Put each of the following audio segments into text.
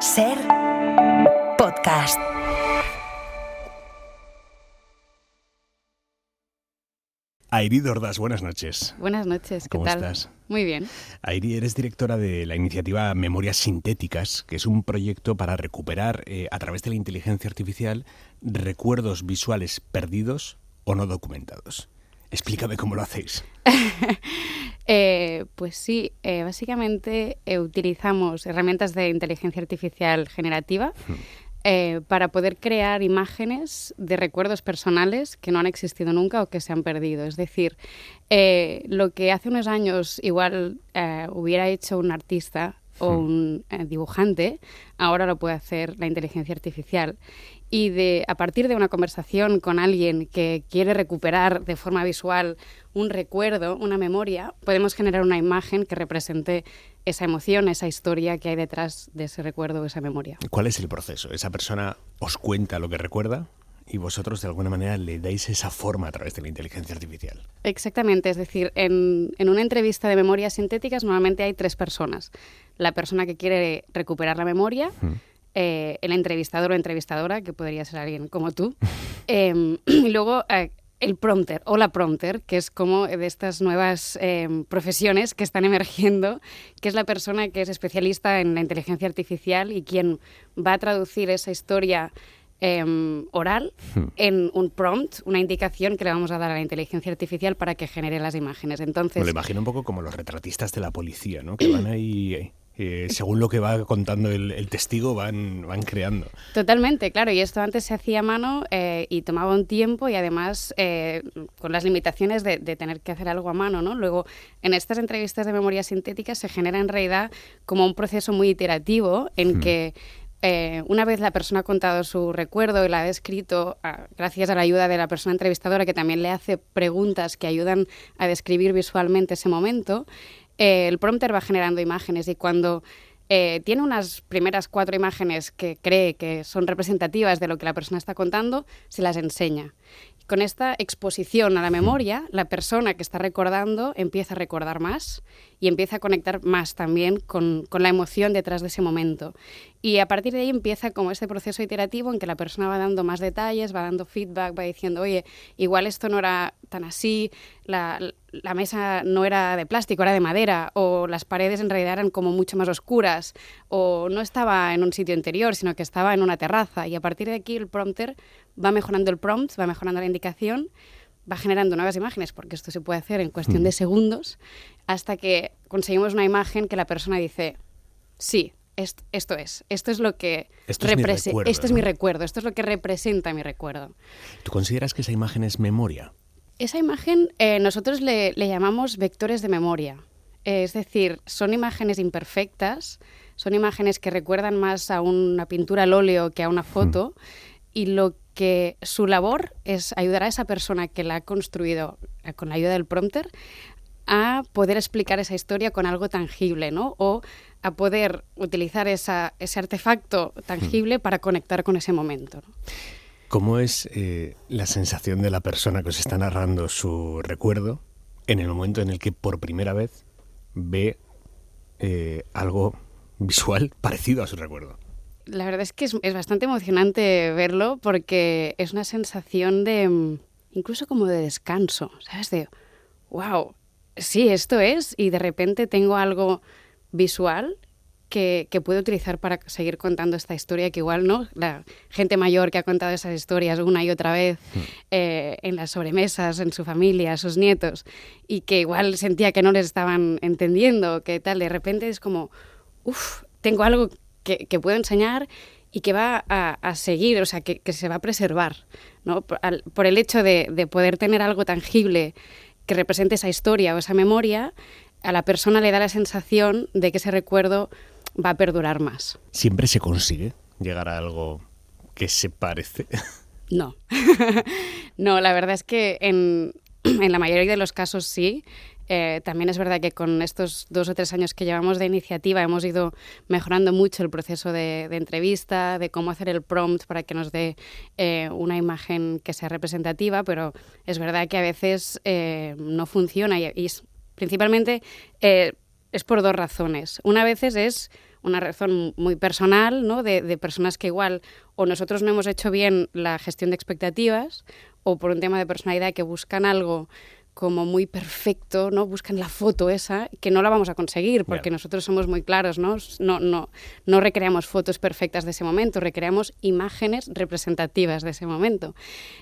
Ser podcast. Airi Dordas, buenas noches. Buenas noches, ¿qué ¿Cómo tal? estás? Muy bien. Airi, eres directora de la iniciativa Memorias Sintéticas, que es un proyecto para recuperar, a través de la inteligencia artificial, recuerdos visuales perdidos o no documentados. Explícame cómo lo hacéis. Pues sí, básicamente utilizamos herramientas de inteligencia artificial generativa para poder crear imágenes de recuerdos personales que no han existido nunca o que se han perdido. Es decir, lo que hace unos años igual hubiera hecho un artista o un dibujante, ahora lo puede hacer la inteligencia artificial. Y a partir de una conversación con alguien que quiere recuperar de forma visual un recuerdo, una memoria, podemos generar una imagen que represente esa emoción, esa historia que hay detrás de ese recuerdo o esa memoria. ¿Cuál es el proceso? Esa persona os cuenta lo que recuerda y vosotros de alguna manera le dais esa forma a través de la inteligencia artificial. Exactamente, es decir, en una entrevista de memorias sintéticas normalmente hay 3 personas. La persona que quiere recuperar la memoria, el entrevistador o entrevistadora, que podría ser alguien como tú, y luego el prompter o la prompter, que es como de estas nuevas profesiones que están emergiendo, que es la persona que es especialista en la inteligencia artificial y quien va a traducir esa historia oral en un prompt, una indicación que le vamos a dar a la inteligencia artificial para que genere las imágenes. Entonces, Me lo imagino un poco como los retratistas de la policía, ¿no? Que van ahí, según lo que va contando el testigo, van creando. Totalmente, claro. Y esto antes se hacía a mano y tomaba un tiempo y además con las limitaciones de tener que hacer algo a mano, ¿no? Luego, en estas entrevistas de memoria sintética se genera en realidad como un proceso muy iterativo en que una vez la persona ha contado su recuerdo y la ha descrito, gracias a la ayuda de la persona entrevistadora que también le hace preguntas que ayudan a describir visualmente ese momento, el prompter va generando imágenes y cuando tiene unas primeras 4 imágenes que cree que son representativas de lo que la persona está contando, se las enseña. Con esta exposición a la memoria, la persona que está recordando empieza a recordar más y empieza a conectar más también con la emoción detrás de ese momento. Y a partir de ahí empieza como este proceso iterativo en que la persona va dando más detalles, va dando feedback, va diciendo, oye, igual esto no era tan así, la mesa no era de plástico, era de madera, o las paredes en realidad eran como mucho más oscuras, o no estaba en un sitio interior, sino que estaba en una terraza. Y a partir de aquí el prompter va mejorando el prompt, va mejorando la indicación, va generando nuevas imágenes, porque esto se puede hacer en cuestión de segundos, hasta que conseguimos una imagen que la persona dice, sí, esto es lo que representa, este es mi recuerdo, esto es lo que representa mi recuerdo. ¿Tú consideras que esa imagen es memoria? Esa imagen nosotros le llamamos vectores de memoria. Es decir, son imágenes imperfectas, son imágenes que recuerdan más a una pintura al óleo que a una foto, y lo que su labor es ayudar a esa persona que la ha construido con la ayuda del prompter a poder explicar esa historia con algo tangible, ¿no? O a poder utilizar ese artefacto tangible para conectar con ese momento, ¿no? ¿Cómo es la sensación de la persona que os está narrando su recuerdo en el momento en el que por primera vez ve algo visual parecido a su recuerdo? La verdad es que es bastante emocionante verlo porque es una sensación de, incluso como de descanso, ¿sabes? De, wow, sí, esto es, y de repente tengo algo visual que puedo utilizar para seguir contando esta historia que igual, ¿no? La gente mayor que ha contado esas historias una y otra vez en las sobremesas, en su familia, a sus nietos, y que igual sentía que no les estaban entendiendo, que tal, de repente es como, tengo algo que puedo enseñar y que va a seguir, o sea, que se va a preservar, ¿no? Por el hecho de poder tener algo tangible que represente esa historia o esa memoria, a la persona le da la sensación de que ese recuerdo va a perdurar más. ¿Siempre se consigue llegar a algo que se parece? No. No, la verdad es que en la mayoría de los casos sí. También es verdad que con estos 2 o 3 años que llevamos de iniciativa hemos ido mejorando mucho el proceso de entrevista, de cómo hacer el prompt para que nos dé una imagen que sea representativa, pero es verdad que a veces no funciona y principalmente es por 2 razones. Una vez es una razón muy personal, ¿no? De personas que igual o nosotros no hemos hecho bien la gestión de expectativas o por un tema de personalidad que buscan algo como muy perfecto, ¿no? Buscan la foto esa, que no la vamos a conseguir, porque nosotros somos muy claros, ¿no? No recreamos fotos perfectas de ese momento, recreamos imágenes representativas de ese momento.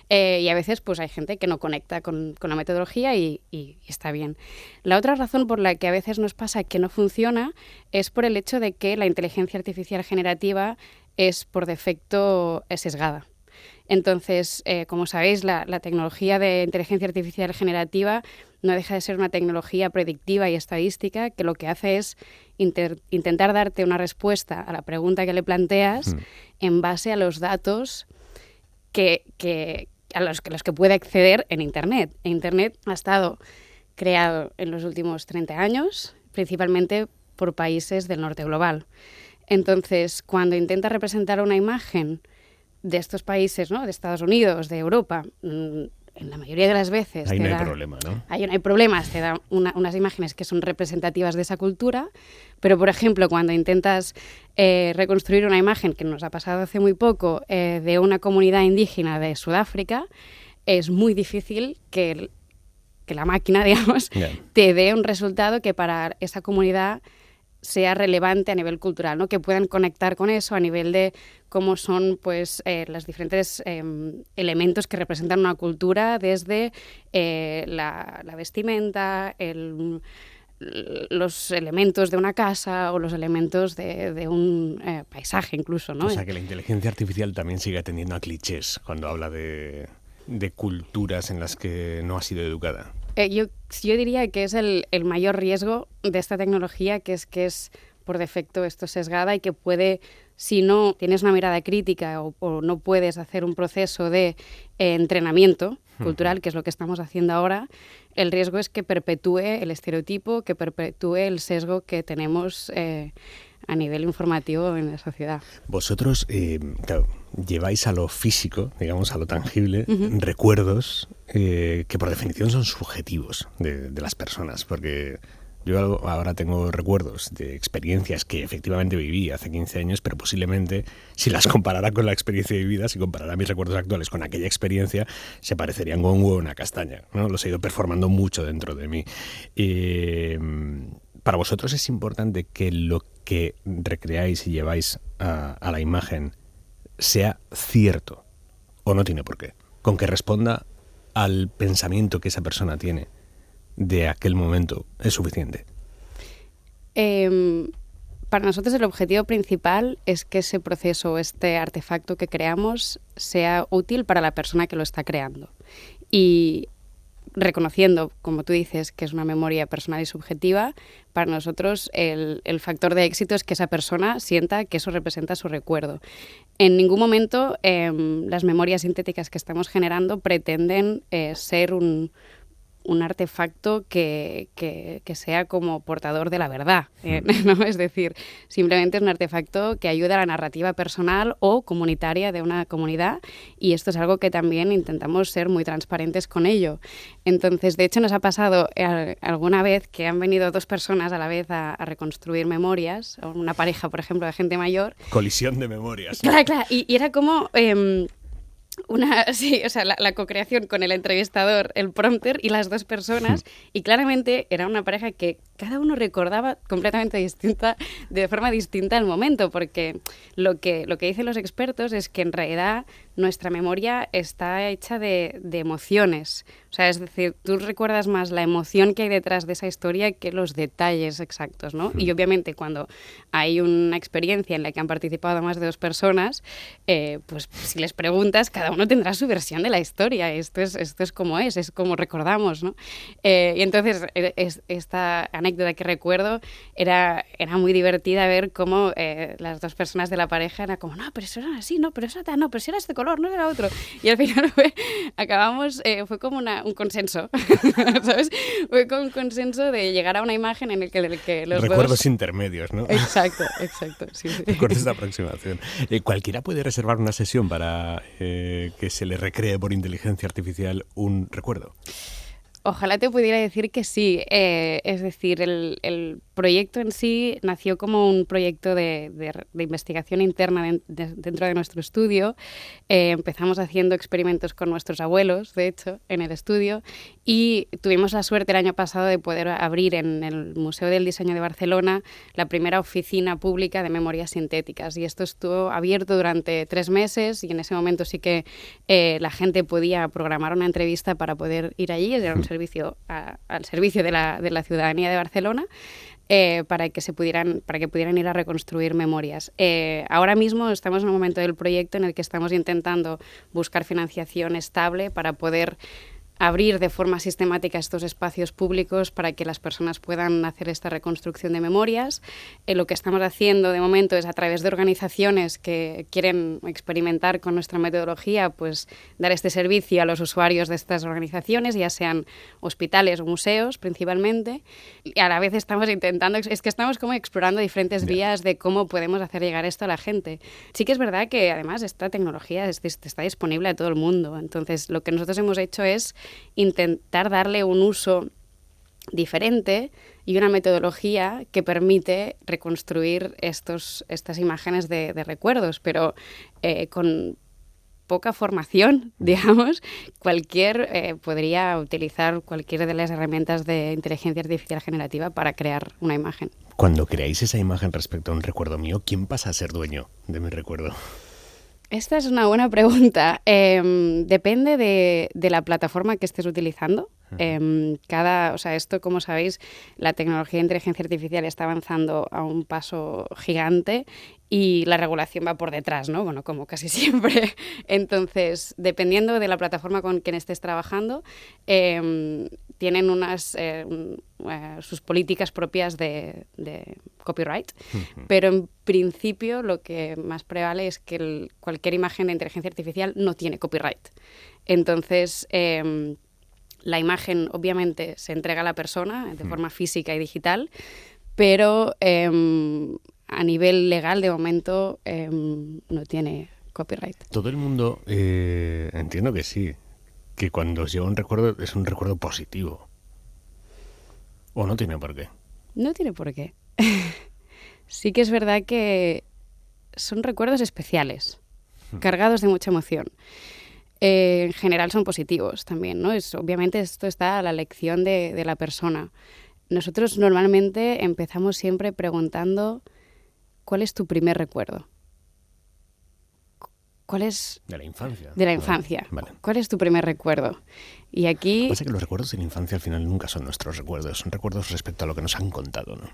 Y a veces pues hay gente que no conecta con la metodología y está bien. La otra razón por la que a veces nos pasa que no funciona es por el hecho de que la inteligencia artificial generativa es por defecto sesgada. Entonces, como sabéis, la tecnología de inteligencia artificial generativa no deja de ser una tecnología predictiva y estadística que lo que hace es intentar darte una respuesta a la pregunta que le planteas en base a los datos a los que puede acceder en Internet. Internet ha estado creado en los últimos 30 años, principalmente por países del norte global. Entonces, cuando intenta representar una imagen de estos países, ¿no? De Estados Unidos, de Europa, en la mayoría de las veces... Ahí no hay problema, ¿no? Ahí no hay problemas, te da unas imágenes que son representativas de esa cultura, pero, por ejemplo, cuando intentas reconstruir una imagen, que nos ha pasado hace muy poco, de una comunidad indígena de Sudáfrica, es muy difícil que la máquina, digamos, te dé un resultado que para esa comunidad sea relevante a nivel cultural, ¿no? Que puedan conectar con eso a nivel de cómo son pues los diferentes elementos que representan una cultura, desde la vestimenta, los elementos de una casa o los elementos de un paisaje incluso, ¿no? O sea, que la inteligencia artificial también sigue atendiendo a clichés cuando habla de culturas en las que no ha sido educada. Yo diría que es el mayor riesgo de esta tecnología, que es por defecto esto sesgada y que puede, si no tienes una mirada crítica o no puedes hacer un proceso de entrenamiento cultural, que es lo que estamos haciendo ahora, el riesgo es que perpetúe el estereotipo, que perpetúe el sesgo que tenemos a nivel informativo en la sociedad. Vosotros, claro, lleváis a lo físico, digamos, a lo tangible, recuerdos que por definición son subjetivos de las personas, porque yo ahora tengo recuerdos de experiencias que efectivamente viví hace 15 años, pero posiblemente si las comparara con la experiencia vivida, si comparara mis recuerdos actuales con aquella experiencia, se parecerían con un huevo a una castaña, ¿no? Los he ido performando mucho dentro de mí. Para vosotros es importante que lo que recreáis y lleváis a la imagen sea cierto, o no tiene por qué, con que responda al pensamiento que esa persona tiene de aquel momento, es suficiente. Para nosotros el objetivo principal es que ese proceso, este artefacto que creamos, sea útil para la persona que lo está creando. Y reconociendo, como tú dices, que es una memoria personal y subjetiva, para nosotros el factor de éxito es que esa persona sienta que eso representa su recuerdo. En ningún momento las memorias sintéticas que estamos generando pretenden ser un artefacto que sea como portador de la verdad, ¿no? Es decir, simplemente es un artefacto que ayuda a la narrativa personal o comunitaria de una comunidad, y esto es algo que también intentamos ser muy transparentes con ello. Entonces, de hecho, nos ha pasado alguna vez que han venido dos personas a la vez a reconstruir memorias, o una pareja, por ejemplo, de gente mayor. Colisión de memorias. Claro, y era como... la co-creación con el entrevistador, el prompter y las dos personas, y claramente era una pareja que cada uno recordaba completamente distinta, de forma distinta el momento, porque lo que dicen los expertos es que en realidad nuestra memoria está hecha de emociones. O sea, es decir, tú recuerdas más la emoción que hay detrás de esa historia que los detalles exactos, ¿no? Y obviamente cuando hay una experiencia en la que han participado más de dos personas, pues si les preguntas, cada uno tendrá su versión de la historia. Esto es como recordamos, ¿no? Y entonces esta anécdota que recuerdo era muy divertida ver cómo las dos personas de la pareja eran como, no, pero eso era así, no, pero eso no, pero eso era este color, no era otro. Y al final fue como un consenso, ¿sabes? Fue como un consenso de llegar a una imagen en el que los recuerdos dos... intermedios, ¿no? Exacto, sí. Recuerdos de aproximación. ¿Cualquiera puede reservar una sesión para que se le recree por inteligencia artificial un recuerdo? Ojalá te pudiera decir que sí. Es decir, el proyecto en sí nació como un proyecto de investigación interna dentro de nuestro estudio. Empezamos haciendo experimentos con nuestros abuelos, de hecho, en el estudio, y tuvimos la suerte el año pasado de poder abrir en el Museo del Diseño de Barcelona la primera oficina pública de memorias sintéticas. Y esto estuvo abierto durante 3 meses y en ese momento sí que la gente podía programar una entrevista para poder ir allí. Era un servicio al servicio de la ciudadanía de Barcelona. Para que pudieran ir a reconstruir memorias. Ahora mismo estamos en un momento del proyecto en el que estamos intentando buscar financiación estable para poder abrir de forma sistemática estos espacios públicos para que las personas puedan hacer esta reconstrucción de memorias. Lo que estamos haciendo de momento es, a través de organizaciones que quieren experimentar con nuestra metodología, pues dar este servicio a los usuarios de estas organizaciones, ya sean hospitales o museos principalmente. Y a la vez estamos estamos como explorando diferentes vías de cómo podemos hacer llegar esto a la gente. Sí que es verdad que además esta tecnología está disponible a todo el mundo. Entonces, lo que nosotros hemos hecho es intentar darle un uso diferente y una metodología que permite reconstruir estas imágenes de recuerdos, pero con poca formación, digamos. Podría utilizar cualquiera de las herramientas de inteligencia artificial generativa para crear una imagen. Cuando creáis esa imagen respecto a un recuerdo mío, ¿quién pasa a ser dueño de mi recuerdo? Esta es una buena pregunta. Depende de la plataforma que estés utilizando. Esto, como sabéis, la tecnología de inteligencia artificial está avanzando a un paso gigante y la regulación va por detrás, ¿no? Bueno, como casi siempre. Entonces, dependiendo de la plataforma con quien estés trabajando, tienen sus políticas propias de copyright, pero en principio lo que más prevale es que cualquier imagen de inteligencia artificial no tiene copyright. Entonces, la imagen obviamente se entrega a la persona de forma física y digital, pero a nivel legal de momento no tiene copyright. Todo el mundo, entiendo que sí, que cuando os llega un recuerdo es un recuerdo positivo. ¿O no tiene por qué? No tiene por qué. Sí que es verdad que son recuerdos especiales, cargados de mucha emoción. En general son positivos también, ¿no? Obviamente esto está a la elección de la persona. Nosotros normalmente empezamos siempre preguntando: ¿cuál es tu primer recuerdo? ¿Cuál es? De la infancia. De la infancia. Vale. ¿Cuál es tu primer recuerdo? Y aquí... Lo que pasa es que los recuerdos de la infancia al final nunca son nuestros recuerdos, son recuerdos respecto a lo que nos han contado, ¿no?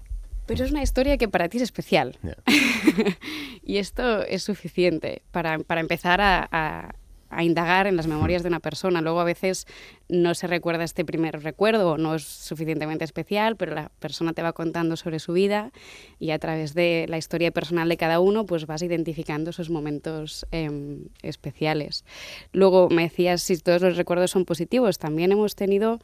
Pero es una historia que para ti es especial. Yeah. Y esto es suficiente para empezar a indagar en las memorias de una persona. Luego a veces no se recuerda este primer recuerdo o no es suficientemente especial, pero la persona te va contando sobre su vida y a través de la historia personal de cada uno pues vas identificando esos momentos especiales. Luego me decías si todos los recuerdos son positivos. También hemos tenido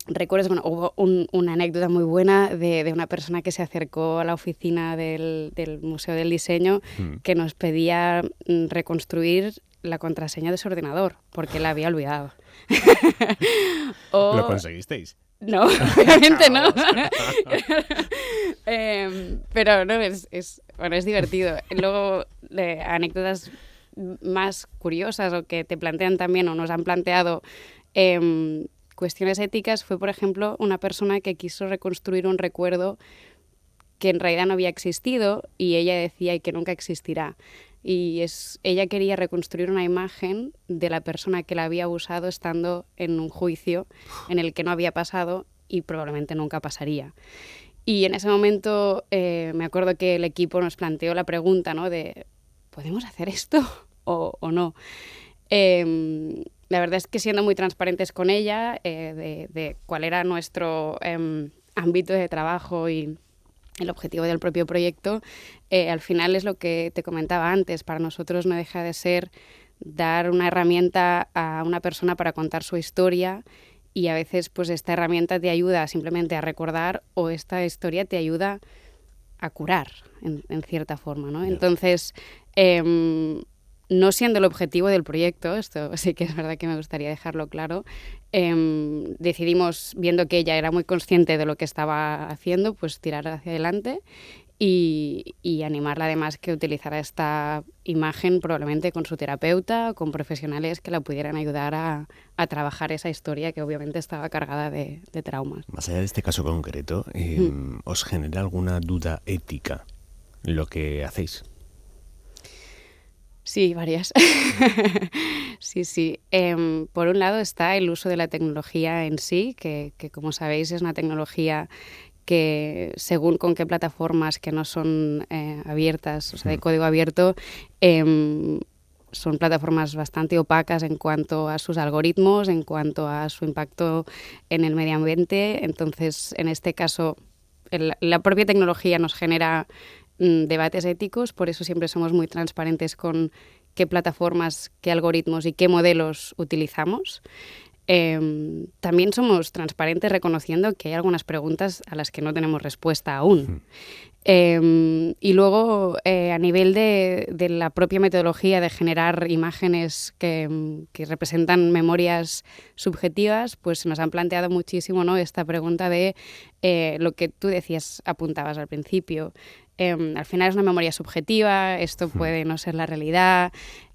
recuerdos, hubo una anécdota muy buena de una persona que se acercó a la oficina del Museo del Diseño que nos pedía reconstruir la contraseña de su ordenador porque la había olvidado. ¿Lo conseguisteis? No, obviamente no. Pero no, es divertido. Luego, anécdotas más curiosas o que te plantean también o nos han planteado cuestiones éticas fue, por ejemplo, una persona que quiso reconstruir un recuerdo que en realidad no había existido y ella decía que nunca existirá. Y ella quería reconstruir una imagen de la persona que la había abusado estando en un juicio en el que no había pasado y probablemente nunca pasaría. Y en ese momento me acuerdo que el equipo nos planteó la pregunta, ¿no? De ¿podemos hacer esto o no? La verdad es que siendo muy transparentes con ella de cuál era nuestro ámbito de trabajo y el objetivo del propio proyecto, al final es lo que te comentaba antes. Para nosotros no deja de ser dar una herramienta a una persona para contar su historia y a veces pues esta herramienta te ayuda simplemente a recordar o esta historia te ayuda a curar en cierta forma, ¿no? Entonces, no siendo el objetivo del proyecto, esto sí que es verdad que me gustaría dejarlo claro, decidimos, viendo que ella era muy consciente de lo que estaba haciendo, pues tirar hacia adelante y animarla además que utilizara esta imagen probablemente con su terapeuta o con profesionales que la pudieran ayudar a trabajar esa historia que obviamente estaba cargada de traumas. Más allá de este caso concreto, ¿os genera alguna duda ética lo que hacéis? Sí, varias. Sí. Por un lado está el uso de la tecnología en sí, que como sabéis es una tecnología que según con qué plataformas que no son abiertas, o sea, de código abierto, son plataformas bastante opacas en cuanto a sus algoritmos, en cuanto a su impacto en el medio ambiente. Entonces, en este caso, la propia tecnología nos genera debates éticos, por eso siempre somos muy transparentes con qué plataformas, qué algoritmos y qué modelos utilizamos. También somos transparentes reconociendo que hay algunas preguntas a las que no tenemos respuesta aún. Y luego, a nivel de la propia metodología de generar imágenes que representan memorias subjetivas, pues nos han planteado muchísimo, ¿no?, esta pregunta de lo que tú decías, apuntabas al principio. Al final es una memoria subjetiva, esto puede no ser la realidad.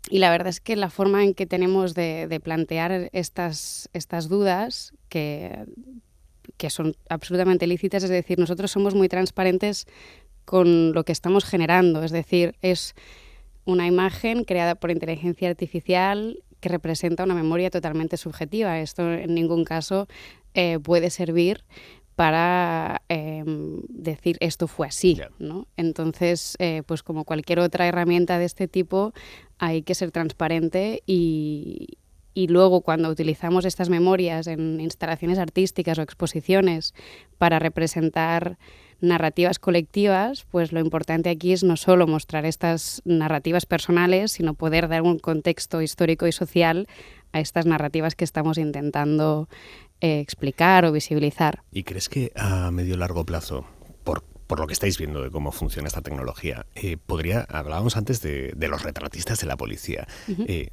Y la verdad es que la forma en que tenemos de plantear estas dudas, que son absolutamente lícitas, es decir, nosotros somos muy transparentes con lo que estamos generando, es decir, es una imagen creada por inteligencia artificial que representa una memoria totalmente subjetiva. Esto en ningún caso puede servir para decir esto fue así, ¿no? Entonces, pues como cualquier otra herramienta de este tipo, hay que ser transparente y luego cuando utilizamos estas memorias en instalaciones artísticas o exposiciones para representar narrativas colectivas, pues lo importante aquí es no solo mostrar estas narrativas personales, sino poder dar un contexto histórico y social a estas narrativas que estamos intentando explicar o visibilizar. ¿Y crees que a medio largo plazo, por lo que estáis viendo de cómo funciona esta tecnología, hablábamos antes de los retratistas de la policía,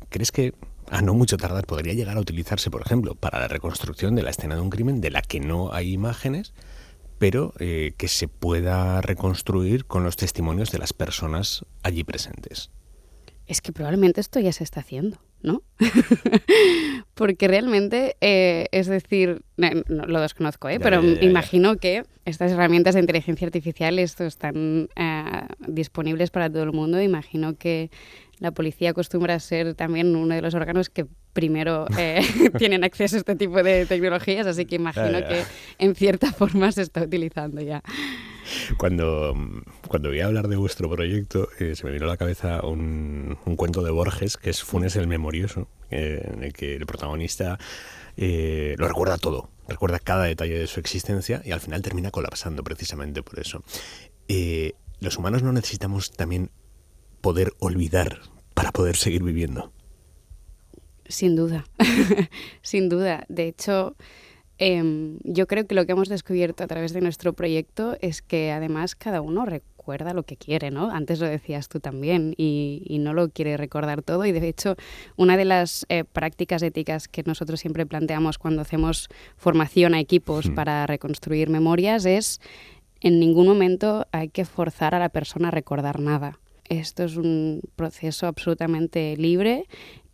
¿crees que a no mucho tardar podría llegar a utilizarse, por ejemplo, para la reconstrucción de la escena de un crimen de la que no hay imágenes, pero que se pueda reconstruir con los testimonios de las personas allí presentes? Es que probablemente esto ya se está haciendo, ¿no? Porque realmente, es decir, no lo desconozco, pero imagino que estas herramientas de inteligencia artificial están disponibles para todo el mundo. Imagino que la policía acostumbra a ser también uno de los órganos que primero tienen acceso a este tipo de tecnologías, así que imagino que en cierta forma se está utilizando ya. Cuando voy a hablar de vuestro proyecto, se me vino a la cabeza un cuento de Borges, que es Funes el Memorioso, en el que el protagonista lo recuerda todo, recuerda cada detalle de su existencia y al final termina colapsando precisamente por eso. ¿Los humanos no necesitamos también poder olvidar para poder seguir viviendo? Sin duda, sin duda. De hecho, yo creo que lo que hemos descubierto a través de nuestro proyecto es que además cada uno recuerda lo que quiere, ¿no? Antes lo decías tú también y no lo quiere recordar todo. Y de hecho, una de las prácticas éticas que nosotros siempre planteamos cuando hacemos formación a equipos para reconstruir memorias es: en ningún momento hay que forzar a la persona a recordar nada. Esto es un proceso absolutamente libre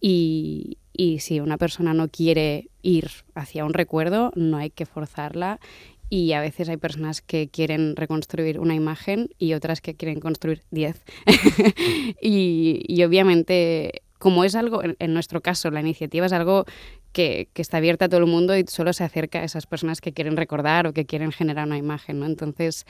y si una persona no quiere ir hacia un recuerdo, no hay que forzarla. Y a veces hay personas que quieren reconstruir una imagen y otras que quieren construir 10. y obviamente, como es algo, en nuestro caso, la iniciativa es algo que está abierta a todo el mundo y solo se acerca a esas personas que quieren recordar o que quieren generar una imagen, ¿no? Entonces,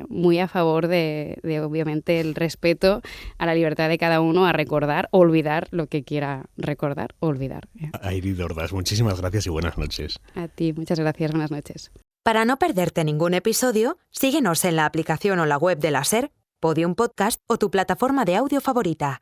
muy a favor de obviamente, el respeto a la libertad de cada uno a recordar o olvidar lo que quiera recordar o olvidar. Airid Ordaz, muchísimas gracias y buenas noches. A ti, muchas gracias, buenas noches. Para no perderte ningún episodio, síguenos en la aplicación o la web de la SER, Podium Podcast o tu plataforma de audio favorita.